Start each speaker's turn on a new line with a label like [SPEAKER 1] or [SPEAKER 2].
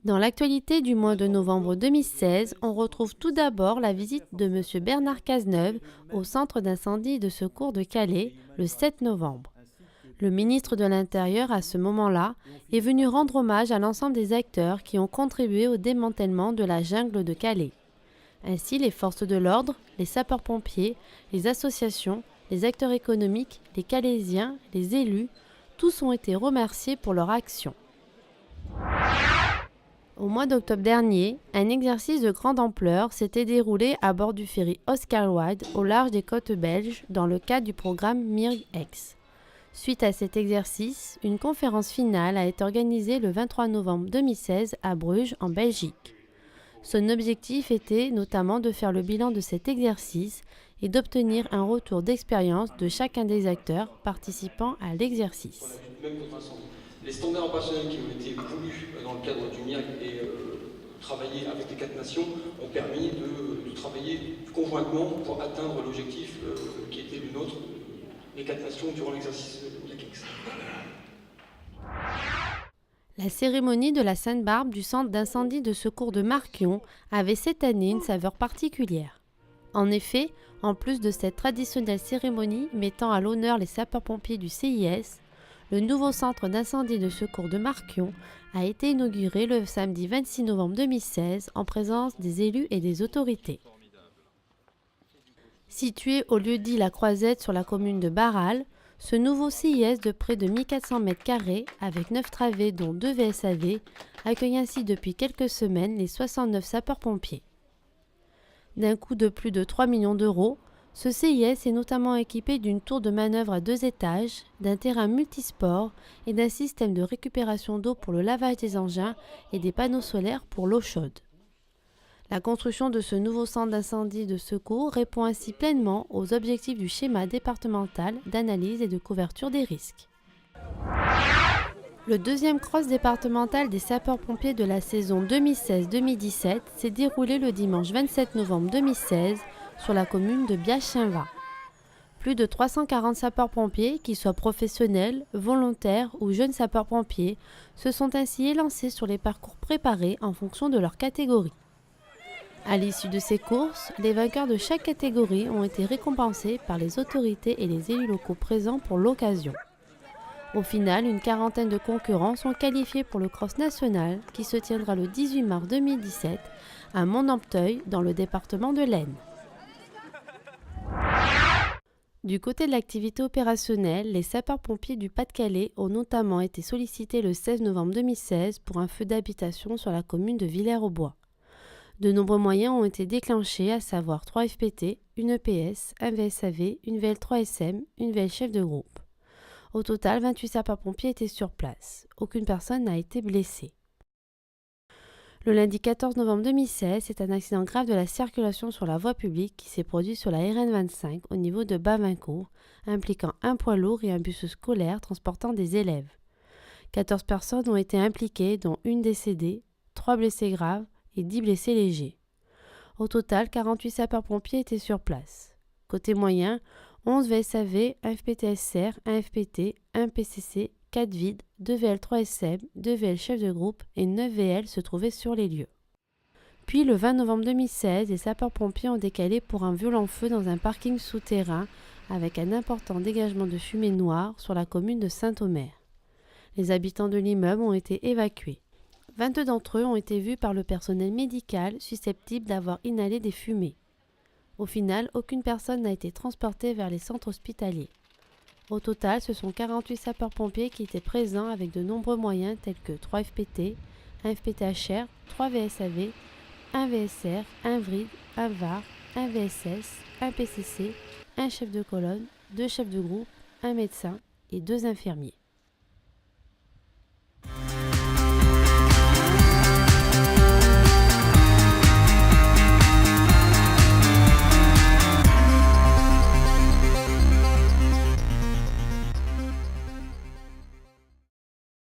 [SPEAKER 1] Dans l'actualité du mois de novembre 2016, on retrouve tout d'abord la visite de M. Bernard Cazeneuve au centre d'incendie et de secours de Calais le 7 novembre. Le ministre de l'Intérieur, à ce moment-là, est venu rendre hommage à l'ensemble des acteurs qui ont contribué au démantèlement de la jungle de Calais. Ainsi, les forces de l'ordre, les sapeurs-pompiers, les associations, les acteurs économiques, les Calaisiens, les élus, tous ont été remerciés pour leur action. Au mois d'octobre dernier, un exercice de grande ampleur s'était déroulé à bord du ferry Oscar Wilde au large des côtes belges dans le cadre du programme MIRG-X. Suite à cet exercice, une conférence finale a été organisée le 23 novembre 2016 à Bruges, en Belgique. Son objectif était notamment de faire le bilan de cet exercice et d'obtenir un retour d'expérience de chacun des acteurs participant à l'exercice.
[SPEAKER 2] Les standards opérationnels qui ont été voulus dans le cadre du MIRG et travailler avec les 4 nations ont permis de travailler conjointement pour atteindre l'objectif qui était le nôtre, les 4 nations, durant l'exercice de MIRG-X.
[SPEAKER 1] La cérémonie de la Sainte-Barbe du centre d'incendie de secours de Marquion avait cette année une saveur particulière. En effet, en plus de cette traditionnelle cérémonie mettant à l'honneur les sapeurs-pompiers du CIS, le nouveau centre d'incendie de secours de Marquion a été inauguré le samedi 26 novembre 2016 en présence des élus et des autorités. Situé au lieu-dit La Croisette sur la commune de Barral, ce nouveau CIS de près de 1400 m² avec 9 travées dont 2 VSAV accueille ainsi depuis quelques semaines les 69 sapeurs-pompiers. D'un coût de plus de 3 millions d'euros, ce CIS est notamment équipé d'une tour de manœuvre à 2 étages, d'un terrain multisport et d'un système de récupération d'eau pour le lavage des engins et des panneaux solaires pour l'eau chaude. La construction de ce nouveau centre d'incendie de secours répond ainsi pleinement aux objectifs du schéma départemental d'analyse et de couverture des risques. Le deuxième cross départemental des sapeurs-pompiers de la saison 2016-2017 s'est déroulé le dimanche 27 novembre 2016 sur la commune de Biach-Chainvat. Plus de 340 sapeurs-pompiers, qu'ils soient professionnels, volontaires ou jeunes sapeurs-pompiers, se sont ainsi élancés sur les parcours préparés en fonction de leur catégorie. À l'issue de ces courses, les vainqueurs de chaque catégorie ont été récompensés par les autorités et les élus locaux présents pour l'occasion. Au final, une quarantaine de concurrents sont qualifiés pour le cross national qui se tiendra le 18 mars 2017 à Mont-Nanteuil dans le département de l'Aisne. Du côté de l'activité opérationnelle, les sapeurs-pompiers du Pas-de-Calais ont notamment été sollicités le 16 novembre 2016 pour un feu d'habitation sur la commune de Villers-aux-Bois. De nombreux moyens ont été déclenchés, à savoir 3 FPT, une EPS, un VSAV, une VL3SM, une VL chef de groupe. Au total, 28 sapeurs-pompiers étaient sur place. Aucune personne n'a été blessée. Le lundi 14 novembre 2016, c'est un accident grave de la circulation sur la voie publique qui s'est produit sur la RN25 au niveau de Bavincourt, impliquant un poids lourd et un bus scolaire transportant des élèves. 14 personnes ont été impliquées, dont une décédée, 3 blessés graves et 10 blessés légers. Au total, 48 sapeurs-pompiers étaient sur place. Côté moyen, 11 VSAV, 1 FPT-SR, 1 FPT, 1 PCC, 4 vides, 2 VL3SM, 2 VL chef de groupe et 9 VL se trouvaient sur les lieux. Puis le 20 novembre 2016, les sapeurs-pompiers ont décalé pour un violent feu dans un parking souterrain avec un important dégagement de fumée noire sur la commune de Saint-Omer. Les habitants de l'immeuble ont été évacués. 22 d'entre eux ont été vus par le personnel médical susceptible d'avoir inhalé des fumées. Au final, aucune personne n'a été transportée vers les centres hospitaliers. Au total, ce sont 48 sapeurs-pompiers qui étaient présents avec de nombreux moyens tels que 3 FPT, 1 FPT-HR, 3 VSAV, 1 VSR, 1 VRID, 1 VAR, 1 VSS, 1 PCC, 1 chef de colonne, 2 chefs de groupe, 1 médecin et 2 infirmiers.